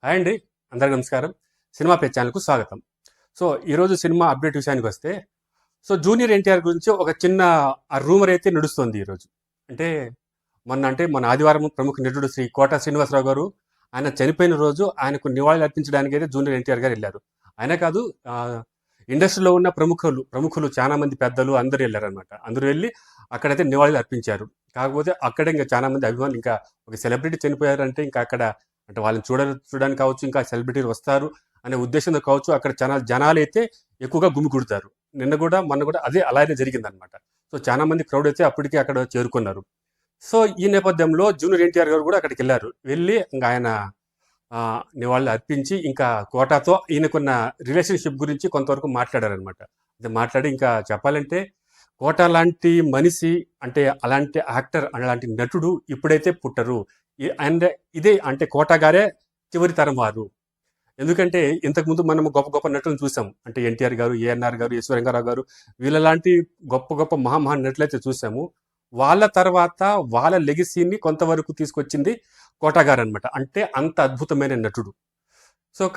Hi అండి. అందరికీ నమస్కారం. సినిమా పే ఛానల్‌కు స్వాగతం. ఈరోజు సినిమా అప్డేట్ విషయానికొస్తే, జూనియర్ ఎన్టీఆర్ గురించి ఒక చిన్న రూమర్ అయితే నడుస్తోంది ఈరోజు. అంటే మొన్న ఆదివారం ప్రముఖ నటుడు శ్రీ కోట శ్రీనివాసరావు గారు ఆయన చనిపోయిన రోజు ఆయనకు నివాళులు అర్పించడానికైతే జూనియర్ ఎన్టీఆర్ గారు ఎళ్లారు. ఆయనే కాదు ఇండస్ట్రీలో ఉన్న ప్రముఖులు చాలా మంది పెద్దలు అందరూ ఎళ్లారనమాట. అందరూ వెళ్లి అక్కడైతే నివాళులు అర్పించారు. కాకపోతే అక్కడే ఇంకా చాలా మంది అభిమానులు ఇంకా ఒక సెలబ్రిటీ చనిపోయారంటే ఇంకా అక్కడ అంటే వాళ్ళని చూడడానికి కావచ్చు, ఇంకా సెలబ్రిటీలు వస్తారు అనే ఉద్దేశంతో కావచ్చు, అక్కడ చాలా జనాలైతే ఎక్కువగా గుమిగూడతారు. మొన్న కూడా అదే అలానే జరిగిందనమాట. చాలా మంది క్రౌడ్ అయితే అప్పటికే అక్కడ చేరుకున్నారు. ఈ నేపథ్యంలో జూనియర్ ఎన్టీఆర్ గారు కూడా అక్కడికెళ్లారు. వెళ్ళి ఇంక ఆయన నివాళులు అర్పించి ఇంకా కోటాతో ఈయనకున్న రిలేషన్‌షిప్ గురించి కొంతవరకు మాట్లాడారనమాట. అది మాట్లాడి ఇంకా చెప్పాలంటే కోట లాంటి మనిషి అంటే అలాంటి యాక్టర్, అలాంటి నటుడు ఇప్పుడైతే పుట్టరు. అండ్ ఇదే అంటే కోట గారే చివరి తరం వారు. ఎందుకంటే ఇంతకుముందు మనం గొప్ప గొప్ప నటులను చూసాం. అంటే ఎన్టీఆర్ గారు, ఏఎన్నార్ గారు, ఎస్ రంగారావు గారు వీళ్ళలాంటి గొప్ప గొప్ప మహా నటులైతే చూసాము. వాళ్ళ తర్వాత వాళ్ళ లెగసీని కొంతవరకు తీసుకొచ్చింది కోట గారనమాట. అంటే అంత అద్భుతమైన నటుడు.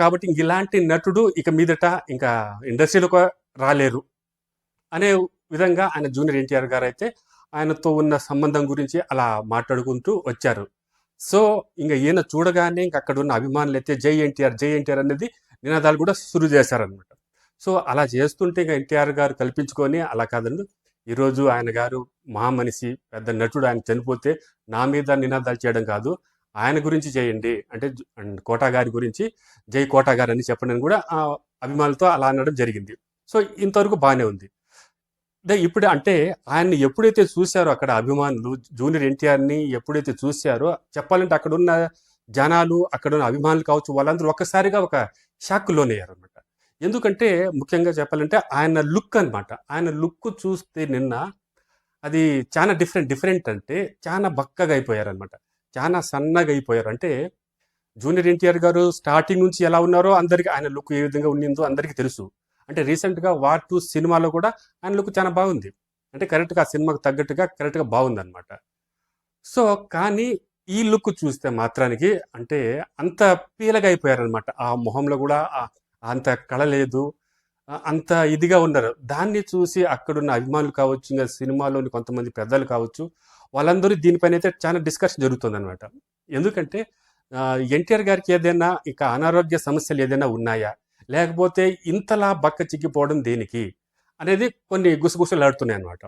కాబట్టి ఇలాంటి నటుడు ఇక మీదట ఇంకా ఇండస్ట్రీలోకి రాలేరు అనే విధంగా ఆయన జూనియర్ ఎన్టీఆర్ గారైతే ఆయనతో ఉన్న సంబంధం గురించి అలా మాట్లాడుకుంటూ వచ్చారు. ఇంక ఈయన చూడగానే ఇంక అక్కడ ఉన్న అభిమానులైతే జై ఎన్టీఆర్ అనేది నినాదాలు కూడా సురు చేశారనమాట. అలా చేస్తుంటే ఇంక ఎన్టీఆర్ గారు కల్పించుకొని అలా కాదండి, ఈరోజు ఆయన గారు మహామనిషి పెద్ద నటుడు, ఆయన చనిపోతే నా మీద నినాదాలు చేయడం కాదు, ఆయన గురించి చేయండి అంటే కోట గారి గురించి జై కోట గారు అని చెప్పడం కూడా అభిమానులతో అలా అనడం జరిగింది. ఇంతవరకు బాగానే ఉంది. ఇప్పుడు అంటే ఆయన్ని ఎప్పుడైతే చూశారో అక్కడ అభిమానులు జూనియర్ ఎన్టీఆర్ని ఎప్పుడైతే చూశారో చెప్పాలంటే అక్కడున్న జనాలు, అక్కడున్న అభిమానులు కావచ్చు, వాళ్ళందరూ ఒక్కసారిగా ఒక షాక్ లోనయ్యారనమాట. ఎందుకంటే ముఖ్యంగా చెప్పాలంటే ఆయన లుక్ అనమాట. ఆయన లుక్ చూస్తే నిన్న అది చాలా డిఫరెంట్ అంటే చాలా బక్కగా అయిపోయారనమాట. చాలా సన్నగా అయిపోయారు. అంటే జూనియర్ ఎన్టీఆర్ గారు స్టార్టింగ్ నుంచి ఎలా ఉన్నారో అందరికీ, ఆయన లుక్ ఏ విధంగా ఉండిందో అందరికీ తెలుసు. అంటే రీసెంట్గా వార్ 2 సినిమాలో కూడా ఆయన లుక్ చాలా బాగుంది. అంటే కరెక్ట్గా ఆ సినిమాకు తగ్గట్టుగా కరెక్ట్గా బాగుందన్నమాట. కానీ ఈ లుక్ చూస్తే మాత్రానికి అంటే అంత పీలగా అయిపోయారనమాట. ఆ మొహంలో కూడా అంత కళ లేదు, అంత ఇదిగా ఉన్నారు. దాన్ని చూసి అక్కడున్న అభిమానులు కావచ్చు, ఇంకా సినిమాలోని కొంతమంది పెద్దలు కావచ్చు, వాళ్ళందరూ దీనిపైన అయితే చాలా డిస్కషన్ జరుగుతుందన్నమాట. ఎందుకంటే ఎన్టీఆర్ గారికి ఏదైనా ఇక అనారోగ్య సమస్యలు ఏదైనా ఉన్నాయా, లేకపోతే ఇంతలా బక్క చిక్కిపోవడం దేనికి అనేది కొన్ని గుసగుసలాడుతున్నాయి అన్నమాట.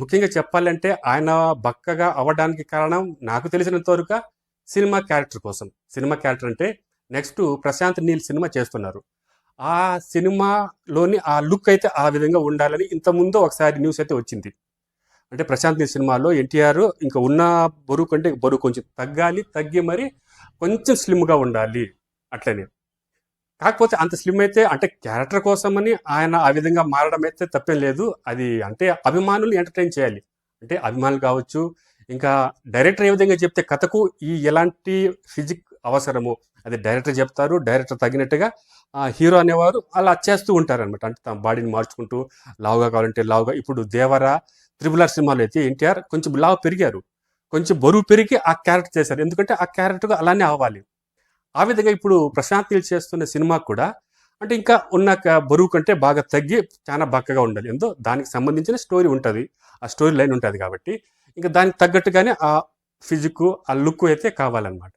ముఖ్యంగా చెప్పాలంటే ఆయన బక్కగా అవ్వడానికి కారణం నాకు తెలిసినంత వరకు సినిమా క్యారెక్టర్ కోసం. సినిమా క్యారెక్టర్ అంటే నెక్స్ట్ ప్రశాంత్ నీల్ సినిమా చేస్తున్నారు. ఆ సినిమాలోని ఆ లుక్ అయితే ఆ విధంగా ఉండాలని ఇంతకుముందు ఒకసారి న్యూస్ అయితే వచ్చింది. అంటే ప్రశాంత్ నీల్ సినిమాలో ఎన్టీఆర్ ఇంకా ఉన్న బరువు కంటే బరువు కొంచెం తగ్గి మరి కొంచెం స్లిమ్గా ఉండాలి అట్లనే. కాకపోతే అంత స్లిమ్ అయితే అంటే క్యారెక్టర్ కోసమని ఆయన ఆ విధంగా మారడం అయితే తప్పేం లేదు. అది అంటే అభిమానులు ఎంటర్టైన్ చేయాలి. అంటే అభిమానులు కావచ్చు, ఇంకా డైరెక్టర్ ఏ విధంగా చెప్తే కథకు ఎలాంటి ఫిజిక్ అవసరమో అది డైరెక్టర్ చెప్తారు. డైరెక్టర్ తగినట్టుగా హీరో అనేవారు అలా చేస్తూ ఉంటారనమాట. అంటే తమ బాడీని మార్చుకుంటూ లావుగా కావాలంటే లావుగా. ఇప్పుడు దేవరా, RRR సినిమాలో అయితే ఎన్టీఆర్ కొంచెం లావు పెరిగారు, కొంచెం బరువు పెరిగి ఆ క్యారెక్టర్ చేశారు. ఎందుకంటే ఆ క్యారెక్టర్ అలానే అవ్వాలి. ఆ విధంగా ఇప్పుడు ప్రశాంత్ నీల్ చేస్తున్న సినిమా కూడా అంటే ఇంకా ఉన్న బరువు కంటే బాగా తగ్గి చాలా బక్కగా ఉండాలి. ఎంతో దానికి సంబంధించిన స్టోరీ ఉంటుంది, ఆ స్టోరీ లైన్ ఉంటుంది కాబట్టి ఇంకా దానికి తగ్గట్టుగానే ఆ ఫిజిక్, ఆ లుక్ అయితే కావాలన్నమాట.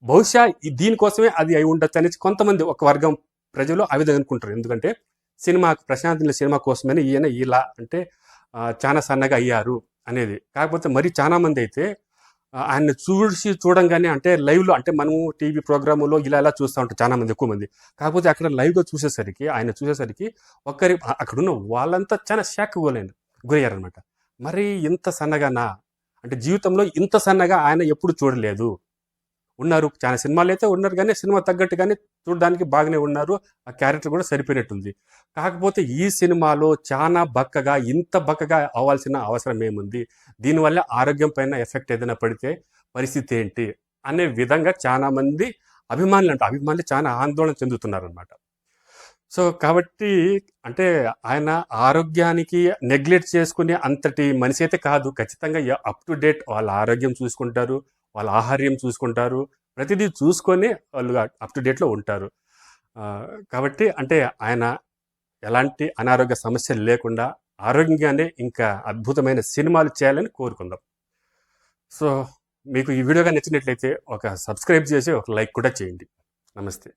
బహుశా దీనికోసమే అది అయి ఉండొచ్చు అనేసి కొంతమంది ఒక వర్గం ప్రజలు ఆ విధంగా అనుకుంటారు. ఎందుకంటే ప్రశాంత్ నీల్ సినిమా కోసమని ఈయన ఇలా అంటే చాలా సన్నగా అయ్యారు అనేది. కాకపోతే మరి చాలా మంది అయితే ఆయన్ని చూడంగానే అంటే లైవ్లో అంటే మనము టీవీ ప్రోగ్రాములో ఇలా చూస్తూ ఉంటాం చాలా మంది, ఎక్కువ మంది. కాకపోతే అక్కడ లైవ్గా ఆయన చూసేసరికి అక్కడున్న వాళ్ళంతా చాలా షాక్ గురయ్యారనమాట. మరి ఇంత సన్నగానా అంటే జీవితంలో ఇంత సన్నగా ఆయన ఎప్పుడు చూడలేదు. ఉన్నారు చాలా సినిమాలు అయితే ఉన్నారు, కానీ సినిమా తగ్గట్టుగానే చూడడానికి బాగానే ఉన్నారు. ఆ క్యారెక్టర్ కూడా సరిపోయినట్టుంది. కాకపోతే ఈ సినిమాలో చాలా ఇంత బక్కగా అవ్వాల్సిన అవసరం ఏముంది, దీనివల్ల ఆరోగ్యం పైన ఎఫెక్ట్ ఏదైనా పడితే పరిస్థితి ఏంటి అనే విధంగా చాలా మంది అభిమానులు చాలా ఆందోళన చెందుతున్నారనమాట. కాబట్టి అంటే ఆయన ఆరోగ్యానికి నెగ్లెక్ట్ చేసుకునే అంతటి మనిషి అయితే కాదు. ఖచ్చితంగా అప్ టు డేట్ వాళ్ళ ఆరోగ్యం చూసుకుంటారు, వాళ్ళ ఆహార్యం చూసుకుంటారు, ప్రతిదీ చూసుకొని వాళ్ళు అప్ టు డేట్లో ఉంటారు. కాబట్టి అంటే ఆయన ఎలాంటి అనారోగ్య సమస్యలు లేకుండా ఆరోగ్యంగానే ఇంకా అద్భుతమైన సినిమాలు చేయాలని కోరుకుందాం. సో మీకు ఈ వీడియోగా నచ్చినట్లయితే ఒక సబ్స్క్రైబ్ చేసి ఒక లైక్ కూడా చేయండి. నమస్తే.